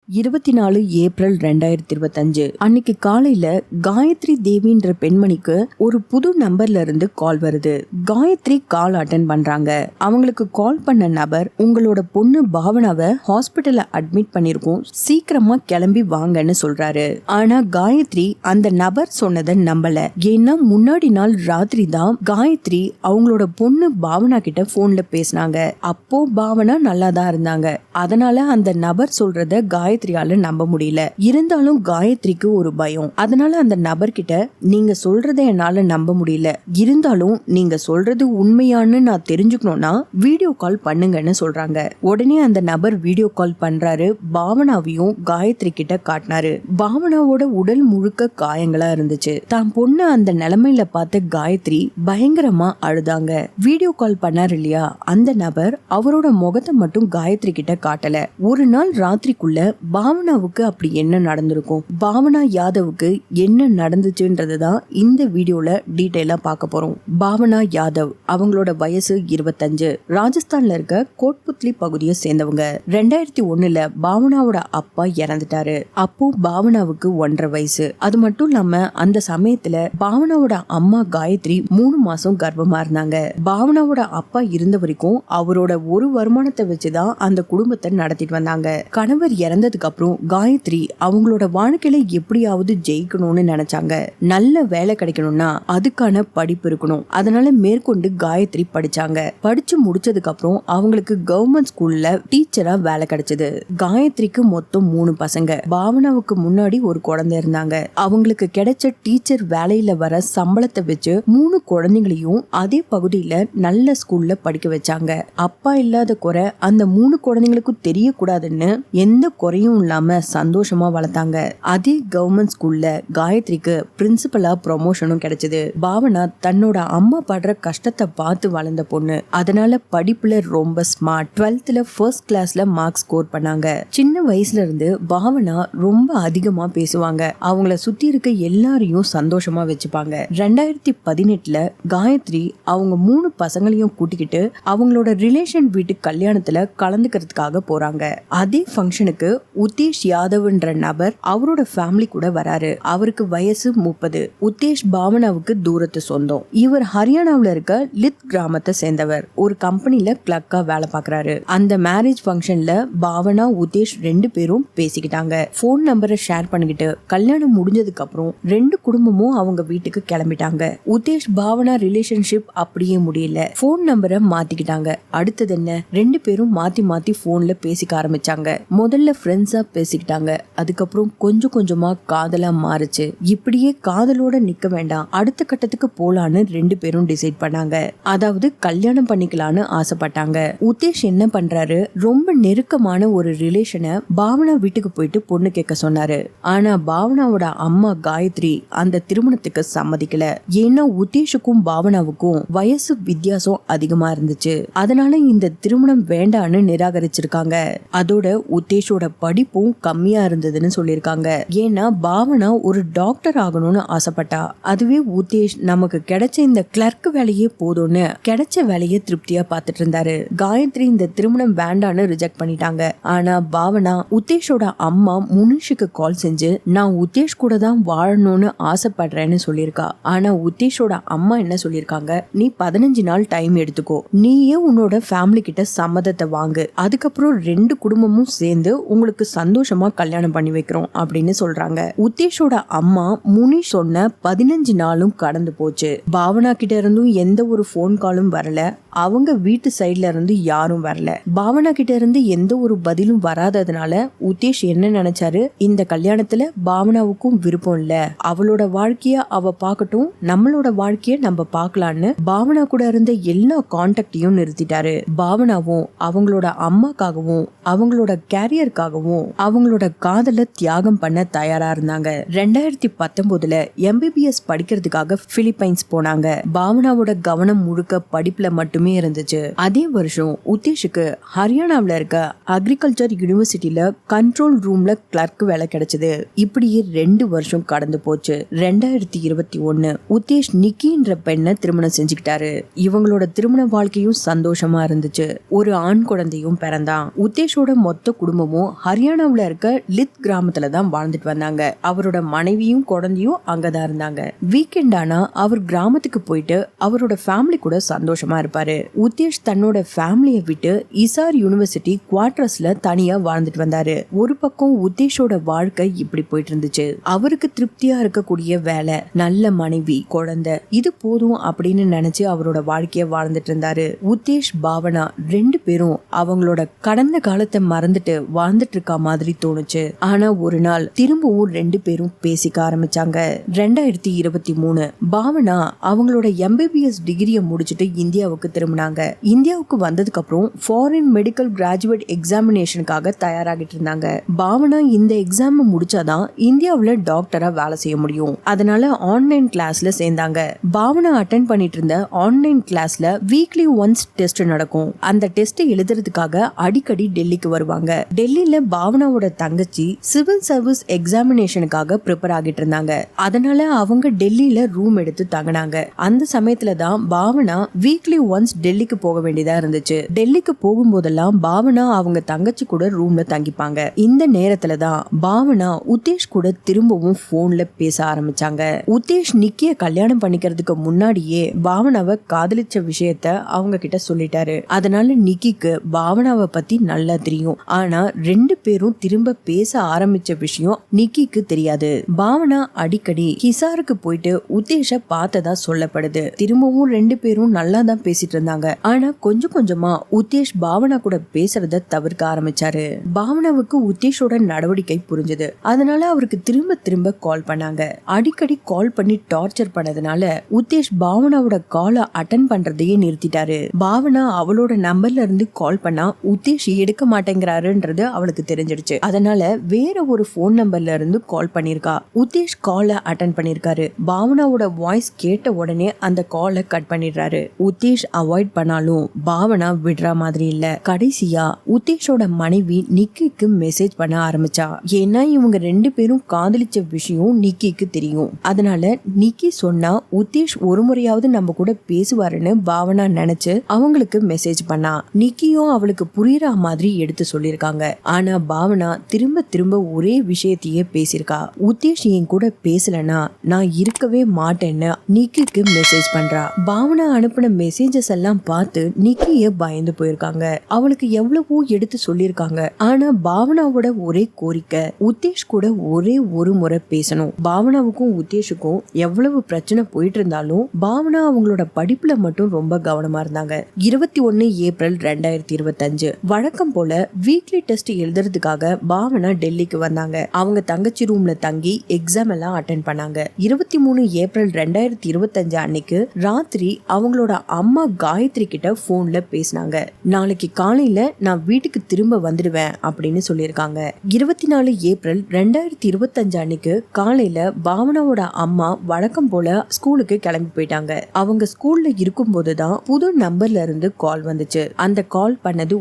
24 April 2025 அன்னைக்கு காலையில காயத்ரி தேவின்ற பெண்மணிக்கு ஒரு புது நம்பர்ல இருந்து கால் வருது. காயத்ரி கால் அட்டென்ட் பண்றாங்க. அவங்களுக்கு கால் பண்ண நபர், உங்களோட பொண்ணு பாவனாவை ஹாஸ்பிட்டல்ல அட்மிட் பண்ணிருக்கோம், சீக்கிரமா கிளம்பி வாங்கன்னு சொல்றாரு. ஆனா காயத்ரி அந்த நபர் சொன்னதை நம்பல. ஏன்னா முன்னாடி நாள் ராத்திரி தான் காயத்ரி அவங்களோட பொண்ணு பாவனா கிட்ட போன்ல பேசினாங்க. அப்போ பாவனா நல்லா தான் இருந்தாங்க. அதனால அந்த நபர் சொல்றத காயத்ரியால நம்ப முடியல. இருந்தாலும் காயத்ரிக்கு ஒரு பயம். அதனால அந்த நபர்கிட்ட, நீங்க சொல்றத என்னால நம்ப முடியல, இருந்தாலும் நீங்க சொல்றது உண்மையான்னு நான் தெரிஞ்சுக்கணும்னா வீடியோ கால் பண்ணுங்கன்னு சொல்றாங்க. உடனே அந்த நபர் வீடியோ கால் பண்றாரு. பாவனாவையும் காயத்ரி கிட்ட காட்டினாரு. பாவனாவோட உடல் முழுக்க காயங்களா இருந்துச்சு. தான் பொண்ணு அந்த நிலைமையில பார்த்த காயத்ரி பயங்கரமா அழுதாங்க. வீடியோ கால் பண்ணாரு இல்லையா, அந்த நபர் அவரோட முகத்தை மட்டும் காயத்ரி கிட்ட காட்டல. ஒரு நாள் ராத்திரிக்குள்ள பாவனாவுக்கு அப்படி என்ன நடந்திருக்கும், பாவனா யாதவுக்கு என்ன நடந்துச்சுன்றதுதான் இந்த வீடியோல டீடைலா பார்க்க போறோம். பாவனா யாதவ், அவங்களோட வயசு 25. ராஜஸ்தான்ல இருக்க கோட்புத்லி பகுதியை சேர்ந்தவங்க. 2001ல பாவனாவோட அப்பா இறந்துட்டாரு. அப்போ பாவனாவுக்கு 1.5 வயசு. அது மட்டும் இல்லாம அந்த சமயத்துல பாவனாவோட அம்மா காயத்ரி 3 மாசம் கர்ப்பமா இருந்தாங்க. பாவனாவோட அப்பா இருந்த வரைக்கும் அவரோட ஒரு வருமானத்தை வச்சுதான் அந்த குடும்பத்தை நடத்திட்டு வந்தாங்க. கணவர் இறந்ததுக்கு அப்புறம் காயத்ரி அவங்களோட வாழ்க்கையில எப்படியாவது ஜெயிக்கணும்னு நினைச்சாங்க. நல்ல வேலை கிடைக்கணும்னா அதுக்கான படிப்பு இருக்கணும். அதனால மேற்கொண்டு காயத்ரி படிச்சாங்க. படிச்சு முடிச்சதுக்கு அப்புறம் அவங்களுக்கு கவர்மெண்ட் ஸ்கூல்ல டீச்சரா வேலை கிடைச்சது. காயத்ரிக்கு மொத்தம் 3 பசங்க. பாவனாவுக்கு முன்னாடி ஒரு குழந்தை இருந்தாங்க. அவங்களுக்கு கிடைச்ச டீச்சர் வேலையில வர சம்பளத்தை வச்சு 3 குழந்தைங்களையும் அதே பகுதியில நல்ல ஸ்கூல்ல படிக்க வச்சாங்க. அப்பா இல்லாத குறை அந்த 3 குழந்தைங்களுக்கும் தெரியக்கூடாதுன்னு எந்த குறையும் இல்லாம சந்தோஷமா வளர்த்தாங்க. அதே கவர்மெண்ட் ஸ்கூல்ல காயத்ரிக்கு பிரின்சிபலா ப்ரமோஷனும் கிடைச்சது. பாவனா தன்னோட அம்மா படுற கஷ்டத்தை பார்த்து வளர்ந்த பொண்ணு. அதனால படிப்புல ரொம்ப ஸ்மார்ட். 12th ஃபர்ஸ்ட் கிளாஸ்ல மார்க் ஸ்கோர் பண்ணாங்க. சின்ன வயசுல இருந்து பாவனா ரொம்ப அதிகமா பேசுவாங்க. அவங்கள சுத்தி இருக்க எல்லாரையும் சந்தோஷமா வச்சுப்பாங்க. 2018ல காயத்ரி அவங்க 3 பசங்களையும் கூட்டிக்கிட்டு அவங்களோட ரிலேஷன் வீட்டு கல்யாணத்துல கலந்துக்கிறதுக்காக போறாங்க. அதே ஃபங்க்ஷனுக்கு உத்தேஷ் யாதவ்ன்ற நபர் அவரோட ஃபேமிலி கூட வராரு. அவருக்கு வயசு 30. உத்தேஷ் பாவனாவுக்கு தூரத்து சொந்தம். இவர் ஹரியானாவுல இருக்க லித் கிராமத்தை சேர்ந்தவர். ஒரு கம்பெனில கிளர்க்கா வேலை பார்க்கறாரு. அந்த மேரேஜ் ஃபங்க்ஷன்ல பாவனா உத்தேஷ் 2 பேரும் பேசிக்கிட்டாங்க. போன் நம்பரை ஷேர் பண்ணிக்கிட்டு கல்யாணம் முடிஞ்சதுக்கு அப்புறம் 2 குடும்பமும் அவங்க வீட்டுக்கு கிளம்பிட்டாங்க. உத்தேஷ் பாவனா ரிலேஷன்ஷிப் அப்படியே முடியல. போன் நம்பரை மாத்திக்கிட்டாங்க. அடுத்தது என்ன, 2 பேரும் மாத்தி மாத்தி போன்ல பேசிக்க ஆரம்பிச்சாங்க. முதல்ல ஃப்ரெண்ட்ஸா பேசிக்கிட்டாங்க. அதுக்கப்புறம் கொஞ்சம் கொஞ்சமா காதலா மாறுச்சு. இப்படியே காதலோட நிக்க வேண்டாம், அடுத்த கட்டத்துக்கு போலான்னு 2 பேரும் டிசைட் பண்ணாங்க. அதாவது கல்யாணம் பண்ணிக்கலான்னு ஆசைப்பட்டாங்க. உத்தேஷ் என்ன பண்றாரு, ரொம்ப நெருக்கமான ஒரு ரிலேஷனை பாவனா வீட்டுக்கு போயிட்டு பொண்ணு கேட்க சொன்னாரு. ஆனா பாவனாவோட அம்மா காயத்ரி அந்த திருமணத்துக்கு சம்மதிக்கல. ஏன்னா உத்தேஷுக்கும் பாவனாவுக்கும் வயசு வித்தியாசம் அதிகமா இருந்துச்சு. அதனால இந்த திருமணம் வேண்டான்னு நிராகரிச்சிருக்காங்க. அதோட உத்தேஷோட படிப்பும் கம்மியா இருந்ததுன்னு சொல்லிருக்காங்க. ஏன்னா பாவனா ஒரு டாக்டர் ஆகணும்னு ஆசைப்பட்டா. அதுவே உத்தேஷ் நமக்கு கிடைச்ச இந்த கிளர்க் வேலையே போதும்னு கிடைச்ச வேலையை திருப்தியா பார்த்துட்டு இருந்தாரு. காயத்ரி இந்த திருமணம் வேண்டான்னு ரிஜெக்ட் பண்ணிட்டாங்க. ஆனா பாவனா உத்தேஷோட அம்மா முனிஷுக்கு கால் செஞ்சு, நான் உத்தேஷ் கூட தான் வாழணும்னு ஆசைப்படுறேன்னு சொல்லியிருக்கா. ஆனா உத்தேஷோட அம்மா என்ன சொல்லிருக்காங்க, நீ 15 நாள் டைம் எடுத்துக்கோ, நீயே உன்னோட ஃபேமிலி கிட்ட சம்மதத்தை வாங்கு, அதுக்கப்புறம் 2 குடும்பமும் சேர்ந்து உங்களுக்கு சந்தோஷமா கல்யாணம் பண்ணி வைக்கிறோம் அப்படின்னு சொல்றாங்க. உத்தேஷோட அம்மா முனிஷ் சொன்ன 15 நாளும் கடந்து போச்சு. பாவனா கிட்ட இருந்தும் எந்த ஒரு போன் காலும் வரல. அவங்க வீட்டு சைட்ல இருந்து யாரும் வரல. பாவனா கிட்ட இருந்து எந்த ஒரு பதிலும் வராததுனால உத்தேஷ் என்ன நினைச்சாரு, இந்த கல்யாணத்துல பாவனாவுக்கும் விருப்பம் இல்ல, அவளோட வாழ்க்கைய அவ பாக்கட்டும், நம்மளோட வாழ்க்கைய நம்ம பாக்கலான்னு பாவனா கூட இருந்த எல்லா கான்டாக்டையும் நிறுத்திட்டாரு. பாவனாவும் அவங்களோட அம்மாக்காகவும் அவங்களோட கேரியருக்காகவும் அவங்களோட காதல தியாகம் பண்ண தயாரா இருந்தாங்க. 2019ல MBBS படிக்கிறதுக்காக பிலிப்பைன்ஸ் போனாங்க. பாவனாவோட கவனம் முழுக்க படிப்புல மட்டுமே இருந்துச்சு. அதே வருஷம் உத்தேஷுக்கு ஹரியானாவில இருக்க அக்ரிகல்ச்சர் யூனிவர்சிட்டியில கண்ட்ரோல் ரூம்ல கிளர்க் வேலை கிடைச்சது. இப்படியே 2 வருஷம் கடந்து போச்சு. 2021 உத்தேஷ் நிக்கின்ற பெண்ணை திருமணம் செஞ்சுக்கிட்டாரு. இவங்களோட திருமண வாழ்க்கையும் சந்தோஷமா இருந்துச்சு. ஒரு ஆண் குழந்தையும் பிறந்தான். உத்தேஷோட மொத்த குடும்பமும் ஹரியானாவுல இருக்க லித் கிராமத்துல தான் வாழ்ந்துட்டு வந்தாங்க. அவரோட மனைவியும் குழந்தையும் அங்கதான் இருந்தாங்க. வீக்கெண்ட் ஆனா அவர் கிராமத்துக்கு போயிட்டு அவரோட ஃபேமிலி கூட சந்தோஷமா இருப்பாரு. உத்தேஷ் தன்னோட ஃபேமிலியை விட்டு இசார் யூனிவர்சிட்டி குவார்டர்ஸ்ல தனியா வாழ்ந்துட்டு வந்தாரு. ஒரு பக்கம் உத்தேஷோட வாழ்க்கை இப்படி போயிட்டு இருந்துச்சு. அவருக்கு திருப்தியா இருக்கக்கூடிய வேலை, நல்ல மனைவி, குழந்தை, இது போதும் அப்படின்னு நினைச்சு அவரோட வாழ்க்கைய வாழ்ந்துட்டு இருந்தாரு. உத்தேஷ் பாவனா 2 பேரும் அவங்களோட கடந்த காலத்தை மறந்துட்டு வாழ்ந்துட்டு இருக்க மாதிரி தோணுச்சு. ஆனா ஒரு நாள் திரும்பவும் 2 பேரும் பேசிக்க ஆரம்பிச்சாங்க. 2023 பாவனா அவங்களோட MBBS டிகிரியை முடிச்சுட்டு இந்தியாவுக்கு திரும்பினாங்க. இந்தியாவுக்கு வந்ததுக்கு அப்புறம் ஃபாரின் மெடிக்கல் கிராஜுவேட் எக்ஸாமினேஷனுக்காக தயாராகிட்டு இருந்தாங்க. பாவனா இந்த எக்ஸாம் முடிச்சாதான் இந்தியாவுல டாக்டரா வேலை செய்ய முடியும். அதனால ஆன்லைன் கிளாஸ்ல சேர்ந்தாங்க. பாவனா அட்டென்ட் பண்ணிட்டு இருந்த ஆன்லைன் கிளாஸ்ல வீக்லி ஒன்ஸ் டெஸ்ட் நடக்கும். அந்த டெஸ்ட் எழுதுறதுக்காக அடிக்கடி டெல்லிக்கு வருவாங்க. டெல்லியில பாவனாவோட தங்கச்சி சிவில் சர்வீஸ் எக்ஸாமினேஷனுக்காக ப்ரிப்பேர் ஆகிட்டு இருந்தாங்க. அதனால அவங்க டெல்லியில ரூம் எடுத்து தங்கினாங்க. அந்த சமயத்துல தான் பாவனா வீக்லி ஒன்ஸ் டெல்லிக்கு போக வேண்டியதா இருந்துச்சு. டெல்லிக்கு போகும்போதெல்லாம் பாவனா அவங்க தங்கச்சி கூட ரூம்ல தங்கிப்பாங்க. இந்த நேரத்துல தான் பாவனா உத்தேஷ் கூட திரும்பவும் போன்ல பேச ஆரம்பிச்சாங்க. உத்தேஷ் நிக்கிய கல்யாணம் பண்ணிக்கிறதுக்கு முன்னாடியே பாவனாவை காதலிச்ச விஷயத்த அவங்க கிட்ட சொல்லிட்டாரு. அதனால நிக்கிக்கு பாவனாவை பத்தி நல்லா தெரியும். ஆனா 2 பேரும் திரும்ப பேச ஆரம்பிச்ச விஷயம் நிக்கிக்கு தெரியாது. பாவனா அடிக்கடி ஹிசாருக்கு போயிட்டு உத்தேஷ பார்த்ததா சொல்லப்படுது. திரும்பவும் 2 பேரும் நல்லா தான் பேசிட்டு இருந்தாங்க. ஆனா கொஞ்சம் கொஞ்சமா உத்தேஷ் பாவனா கூட பேசுறத தவிர்க்க ஆரம்பிச்சாரு. பாவனாவுக்கு உத்தேஷோட நடவடிக்கை புரிஞ்சது. அதனால அவருக்கு திரும்ப திரும்ப கால் பண்ணாங்க. அடிக்கடி கால் பண்ணி டார்ச்சர் பண்ணதுனால உத்தேஷ் பாவனாவோட காலை அட்டென்ட் பண்றதையே நிறுத்திட்டாரு. பாவனா அவளோட நம்பர்ல இருந்து கால் பண்ணா உத்தேஷ் எடுக்க மாட்டேங்கிறாருன்றது அவளுக்கு தெரிஞ்சிடுச்சு. அதனால வேற ஒரு போன் நம்பர்ல இருந்து கால் பண்ணிருக்கா. உத்தேஷ் காலை அட்டென்ட் பண்ணிருக்காரு. பாவனாவோட வாய்ஸ் கேட்ட உடனே அந்த காலை கட் பண்ணிடுறாரு. உத்தேஷ் அவாய்ட் பண்ணாலும் பாவனா விடுற மாதிரி இல்ல. கடைசியா உத்தேஷோட மனைவி நிக்கிக்கு மெசேஜ் பண்ண ஆரம்பிச்சா. ஏன்னா இவங்க 2 பேரும் காதலிச்ச விஷயம் நிக்கிக்கு தெரியும். அதனால நிக்கி சொன்னா உத்தேஷ் ஒரு முறையாவது நம்ம கூட பேசுவாருன்னு பாவனா நினைச்சு அவங்களுக்கு மெசேஜ் பண்ணா. நிக்கியும் அவளுக்கு புரியுற மாதிரி எடுத்து சொல்லிருக்காங்க. ஆனா பாவனா திரும்ப திரும்ப ஒரே விஷயத்தையே பேசிருக்கா. உத்தேஷ் என் கூட பேசலனா நான் இருக்கவே மாட்டேன்னு நிக்கிக்கு மெசேஜ் பண்றா. பாவனா அனுப்பின மெசேஜஸ் எல்லாம் பார்த்து நிக்கிய பயந்து போயிருக்காங்க. அவளுக்கு எவ்வளவோ எடுத்து சொல்லிருக்காங்க. ஆனா பாவனாவோட ஒரே கோரிக்கை உத்தேஷ் கூட ஒரே ஒரு முறை பேசணும். பாவனாவுக்கும் உத்தேஷுக்கும் எவ்வளவு பிரச்சனை போயிட்டு இருந்தாலும் பாவனா அவங்களோட படிப்புல மட்டும் ரொம்ப கவனமா இருந்தாங்க. 21 ஏப்ரல் 2025 வழக்கம் போல வீக்லி டெஸ்ட் எழுதுறதுக்காக பாவனா டெல்லிக்கு வந்தாங்க. அவங்க தங்கச்சி ரூம்ல தங்கி எக்ஸாம் எல்லாம் அட்டென்ட் பண்ணாங்க. 23 ஏப்ரல் 2025 அன்னைக்கு ராத்திரி அவங்களோட அம்மா காயத்ரி கிட்ட போன்ல பேசினாங்க. நாளைக்கு காலையில நான் வீட்டுக்கு திரும்ப வந்துடுவேன் அப்படின்னு சொல்லியிருக்காங்க. 24 ஏப்ரல் 2025 அன்னைக்கு காலையில பாவனாவோட அம்மா வழக்கம் போல ஸ்கூலுக்கு கிளம்பி போயிட்டாங்க. அவங்க ஸ்கூல்ல இருக்கும் போதுதான் புது நம்பர்ல இருந்து கால் வந்துச்சு. அந்த கால் பண்ணது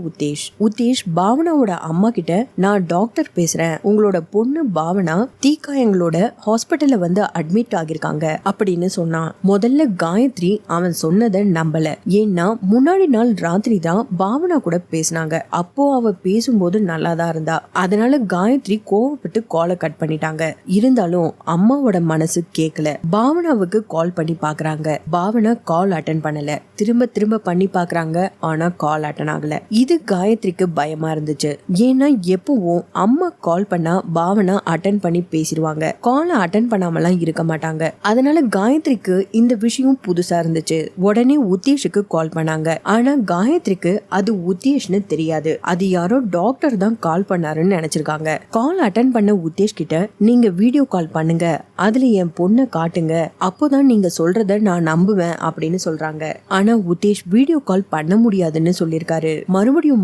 உத்தேஷ் பாவனாவோட அம்மா கிட்ட நான் டாக்டர் பேசுறேன், உங்களோட பொண்ணு பாவனா தீக்காயங்களோட ஹாஸ்பிட்டல்ல வந்து அட்மிட் ஆகிருக்காங்க அப்படின்னு சொன்னான். முதல்ல காயத்ரி அவன் சொன்னதை நம்பல. ஏன்னா முன்னாடி நாள் ராத்திரி தான் பாவனா கூட பேசினாங்க. அப்போ அவ பேசும்போது நல்லா தான் இருந்தா. அதனால காயத்ரி கோவப்பட்டு காலை கட் பண்ணிட்டாங்க. இருந்தாலும் அம்மாவோட மனசு கேட்கல. பாவனாவுக்கு கால் பண்ணி பாக்குறாங்க. பாவனா கால் அட்டன் பண்ணல. திரும்ப திரும்ப பண்ணி பாக்குறாங்க. ஆனா கால் அட்டன் ஆகல. இது காயத்ரிக்கு பயமா இருந்துச்சு. ஏன்னா எப்பவும் அம்மா கால் பண்ணா பாவனா அட்டன் பண்ணி பேசிடுவாங்க. காலை அட்டன் பண்ணாமலாம் இருக்க மாட்டாங்க. அதனால காயத்ரிக்கு இந்த விஷயம் புதுசா இருந்துச்சு. உடனே உத்தேஷுக்கு கால் பண்ணாங்க. ஆனா காயத்ரிக்கு அது உத்தேஷ்னு தெரியாது. அது யாரோ டாக்டர் தான் கால் பண்ணாருன்னு நினைச்சிருக்காங்க. கால் அட்டன் பண்ண உத்தேஷ் கிட்ட நீங்க வீடியோ கால் பண்ணுங்க, அதுல என் பொண்ணை காட்டுங்க, அப்போதான் நீங்க சொல்றத நான் நம்புவேன் அப்படின்னு சொல்றாங்க. ஆனா உத்தேஷ் வீடியோ கால் பண்ண முடியாதுன்னு சொல்லிருக்காரு. மறுபடியும்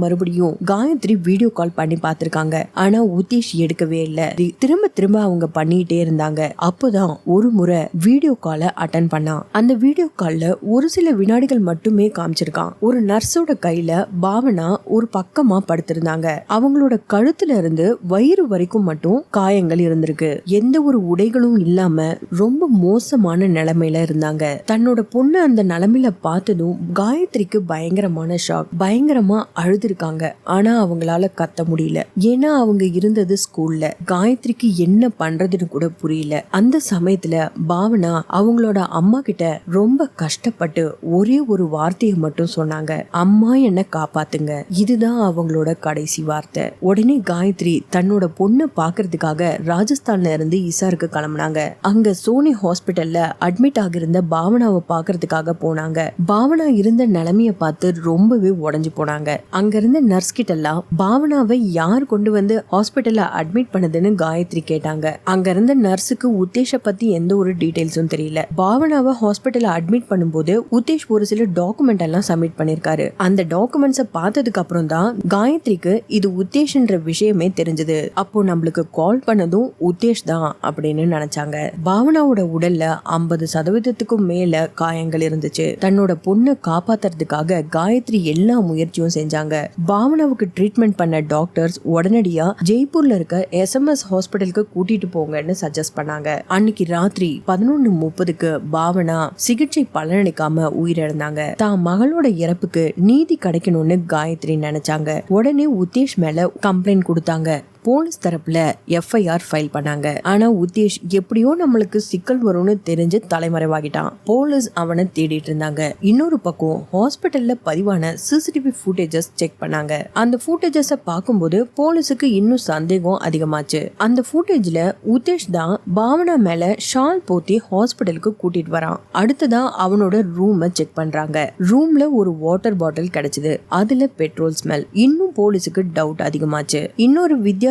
காயத்ரி வீடியோ கால் பண்ணி பாத்திருக்காங்க. ஆனா உத்தேஷ் எடுக்கவே இல்ல. திரும்ப திரும்ப அவங்க பண்ணிட்டே இருந்தாங்க. அப்போதான் ஒரு முறை வீடியோ காலை அட்டன் பண்ணா. அந்த வீடியோ கால்ல ஒரு சில வினாடிகள் மட்டுமே காமிச்சிருக்கான். ஒரு நர்ஸோட கையில பாவனா ஒரு பக்கமா படுத்திருந்தாங்க. அவங்களோட கழுத்துல இருந்து வயிறு வரைக்கும் மட்டும் காயங்கள் இருந்திருக்கு. எந்த ஒரு உடைகளும் இல்லாம ரொம்ப மோசமான நிலைமையில இருந்தாங்க. தன்னோட பொண்ணு அந்த நிலைமையில பார்த்ததும் காயத்ரிக்கு பயங்கரமான ஷாக். பயங்கரமா அழுதுருக்காங்க. ஆனா அவங்களால கத்த முடியல. ஏன்னா அவங்க இருந்தது ஸ்கூல்ல. காயத்ரிக்கு என்ன பண்றதுன்னு கூட புரியல. அந்த சமயத்துல பாவனா அவங்களோட அம்மா கிட்ட ரொம்ப கஷ்டப்பட்டு ஒரே ஒரு வார்த்தையை மட்டும் சொன்னாங்க, அம்மா என்ன காப்பாத்துங்க. இதுதான் அவங்களோட கடைசி வார்த்தை. உடனே காயத்ரி தன்னோட பொண்ணை பாக்குறதுக்காக ராஜஸ்தான்ல இருந்து இசாருக்கு கிளம்புனாங்க. அங்க சோனி ஹாஸ்பிட்டல்ல அட்மிட் ஆகிருந்த பாவனாவை பாக்குறதுக்காக போனாங்க. பாவனா இருந்த நிலைமைய பார்த்து ரொம்பவே உடைஞ்சு போனாங்க. அங்க இருந்த நர்ஸ் கிட்ட எல்லாம் பாவனாவை யார் கொண்டு வந்து ஹாஸ்பிட்டல்ல அட்மிட் பண்ணதுன்னு காயத்ரி கேட்டாங்க. அங்க இருந்த நர்ஸுக்கு உத்தேஷ பத்தி எந்த ஒரு டீடைல்ஸும் தெரியல. பாவனாவை ஹாஸ்பிட்டல்ல அட்மிட் பண்ணும்போது உத்தேஷ் ஒரு சில டாக்குமெண்ட் எல்லாம் சப்மிட் பண்ணிருக்காரு. அந்த டாக்குமெண்ட்ஸை பார்த்ததுக்கு அப்புறம் தான் காயத்ரிக்கு இது உத்தேஷ்ன்ற விஷயமே தெரிஞ்சது. அப்போ நம்மளுக்கு கால் பண்ணதும் உத்தேஷ் தான் அப்படின்னு நினைச்சாங்க. பாவனாவோட உடல்ல 50% மேல காயங்கள் இருந்துச்சு. தன்னோட பொண்ணை காப்பாத்துறதுக்காக காயத்ரி எல்லா முயற்சியும் செஞ்சாங்க. பாவனாவுக்கு ட்ரீட்மெண்ட் பண்ண டாக்டர்ஸ் உடனடியா ஜெய்ப்பூர்ல இருக்க SMS ஹாஸ்பிட்டலுக்கு கூட்டிட்டு போங்கன்னு சஜஸ்ட் பண்ணாங்க. அன்னைக்கு ராத்திரி 11:30க்கு பாவனா சிகிச்சை பலனளிக்காம உயிரிழந்தாங்க. தான் மகளோட இறப்புக்கு நீதி கிடைக்கணும்னு காயத்ரி நினைச்சாங்க. உடனே உத்தேஷ் மேல கம்ப்ளைண்ட் கொடுத்தாங்க. போலீஸ் தரப்புல FIR ஃபைல் பண்ணாங்க. ஆனா உத்தேஷ் எப்படியோ நம்மளுக்கு சிக்கல் வரும்னு தெரிஞ்சு தலைமறைவாகிட்டான். போலீஸ் அவனை தேடிட்டு இருந்தாங்க. இன்னொரு பக்கம் ஹாஸ்பிட்டல்ல பதிவான CCTV ஃபுட்டேஜஸ் செக் பண்ணாங்க. அந்த ஃபுட்டேஜஸ பார்க்கும்போது போலீஸுக்கு இன்னும் சந்தேகம் அதிகமாச்சு. அந்த ஃபுட்டேஜ்ல உத்தேஷ் தான் பாவனா மேல ஷால் போத்தி ஹாஸ்பிட்டலுக்கு கூட்டிட்டு வரான். அடுத்ததான் அவனோட ரூமை செக் பண்றாங்க. ரூம்ல ஒரு வாட்டர் பாட்டில் கிடைச்சது. அதுல பெட்ரோல் ஸ்மெல். இன்னும் போலீஸுக்கு டவுட் அதிகமாச்சு. இன்னொரு வித்தியாசமான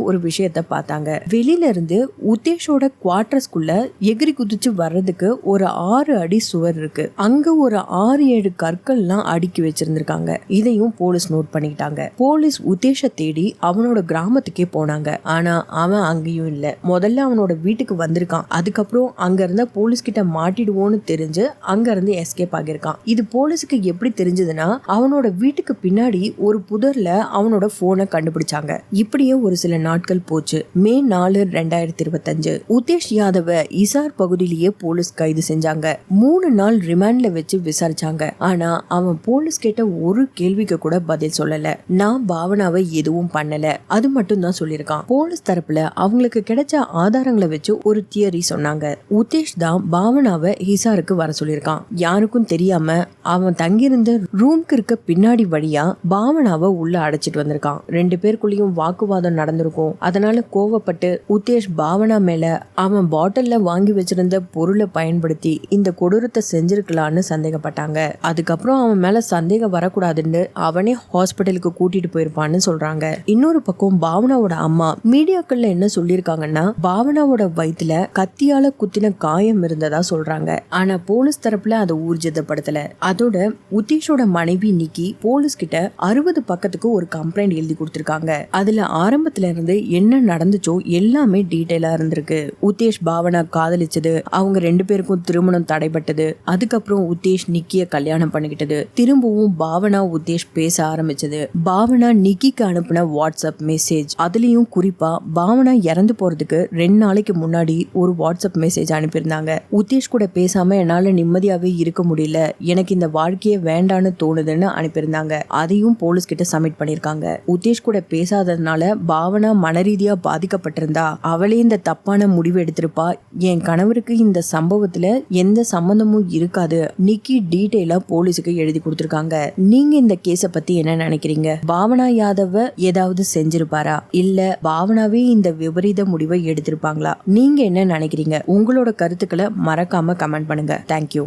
ஒரு விஷயத்த பார்த்தாங்க. வெளியில இருந்து உத்தேஷோட குவார்டர்ஸ்குள்ள எகிரி குதிச்சு வர்றதுக்கு ஒரு 6 அடி சுவர் இருக்கு. அங்க ஒரு 6-7 கற்கள்லாம் அடுக்கி வச்சிருந்திருக்காங்க. இதையும் போலீஸ் நோட் பண்ணிக்கிட்டாங்க. போலீஸ் உத்தேஷ தேடி அவனோட கிராமத்துக்கே போனாங்க. ஆனா அவன் அங்கேயும் இல்ல. முதல்ல அவனோட வீட்டுக்கு வந்திருக்கான். அதுக்கப்புறம் அங்க இருந்த போலீஸ் கிட்ட மாட்டிடுவோன்னு தெரிஞ்சு அங்க இருந்து எஸ்கேப் ஆகியிருக்கான். இது போலீஸுக்கு எப்படி தெரிஞ்சதுன்னா அவனோட வீட்டுக்கு பின்னாடி ஒரு புதர்ல அவனோட போனை கண்டுபிடிச்சாங்க. இப்படியே ஒரு சில நாட்கள் போச்சு. மே 4, 2025 உத்தேஷ் யாதவ இசார் பகுதியிலேயே போலீஸ் கைது செஞ்சாங்க. 3 நாள் ரிமாண்ட்ல வச்சு விசாரிச்சாங்க. ஆனா அவன் போலீஸ் கேட்ட ஒரு கேள்விக்கு கூட பதில் சொல்லல. நான் பாவனாவை எதுவும் பண்ணல, அது மட்டும் தான் சொல்லியிருக்கான். போலீஸ் தரப்புல அவங்களுக்கு கிடைச்ச ஆதாரங்களை வச்சு ஒரு தியரி சொன்னாங்க. உத்தேஷ் தான் பாவனாவை இசாருக்கு வர சொல்லியிருக்கான். யாருக்கும் தெரியாம அவன் தங்கியிருந்த ரூம்க்கு இருக்க பின்னாடி வழியா பாவனாவை உள்ள அடைச்சிட்டு வந்திருக்கான். 2 பேருக்குள்ளேயும் வாக்குவாதம் நடந்திருக்கும். அதனால கோவப்பட்டு உத்தேஷ் பாவனா மேல அவன் பாட்டில்ல வாங்கி வச்சிருந்த பொருளை பயன்படுத்தி இந்த கொடூரத்தை செஞ்சிருக்கலான்னு சந்தேகப்பட்டாங்க. அதுக்கப்புறம் அவன் மேல சந்தேகம் வரக்கூடாதுன்னு அவனே ஹாஸ்பிட்டலுக்கு கூட்டிட்டு போயிருப்பான்னு சொல்றாங்க. இன்னொரு பக்கம் பாவனாவோட அம்மா மீடியாக்கள்ல என்ன சொல்லிருக்காங்கன்னா பாவனாவோட வயித்துல கத்தியால குத்தின காயம் இருந்ததா சொல்றாங்க. ஆனா போலீஸ் தரப்புல அதை ஊர்ஜிதப்படுத்தல. அதோட உத்தேஷோட மனைவி நிக்கி போலீஸ் கிட்ட 60 பக்கத்துக்கு ஒரு கம்ப்ளைண்ட் எழுதி கொடுத்திருக்காங்க. அதுல ஆரம்பத்துல இருந்து என்ன நடந்துச்சோ எல்லாமே டீடைலா இருந்திருக்கு. உத்தேஷ் பாவனா காதலிச்சது, அவங்க 2 பேருக்கும் திருமணம் தடைபட்டது, அதுக்கப்புறம் உத்தேஷ் நிக்கிய கல்யாணம் பண்ணிக்கிட்டது, திரும்பவும் பாவனா உத்தேஷ் பேச ஆரம்பிச்சது, பாவனா நிக்கிக்கு அனுப்பின வாட்ஸ்அப் மெசேஜ், அதுலயும் குறிப்பா பாவனா இறந்து போறதுக்கு 2 நாளைக்கு முன்னாடி ஒரு வாட்ஸ்அப் மெசேஜ் அனுப்பியிருந்தாங்க. உத்தேஷ் கூட பேசாம என்னால நிம்மதியாவே இருக்க முடியல, எனக்கு இந்த வாழ்க்கையே வேண்டான்னு தோணுதுன்னு அனுப்பியிருந்தாங்க. அதையும் போலீஸ் கிட்ட சப்மிட் பண்ணிருக்காங்க. உத்தேஷ் கூட பேசாததுனால பாவனா மனரீதியா பாதிக்கப்பட்டிருந்தா அவளே இந்த தப்பான முடிவு எடுத்திருப்பா. என் கணவருக்கு இந்த சம்பவத்துல எந்த சம்பந்தமும் இருக்காது நிக்கி டீடைலா போலீஸுக்கு எழுதி கொடுத்திருக்காங்க. நீங்க இந்த கேஸ பத்தி என்ன நினைக்கிறீங்க? பாவனா யாதவ ஏதாவது செஞ்சிருப்பாரா, இல்ல பாவனாவே இந்த விபரீத முடிவை எடுத்திருப்பாங்களா? நீங்க என்ன நினைக்கிறீங்க? உங்களோட கருத்துக்களை மறக்காம கமெண்ட் பண்ணுங்க. தேங்க்யூ.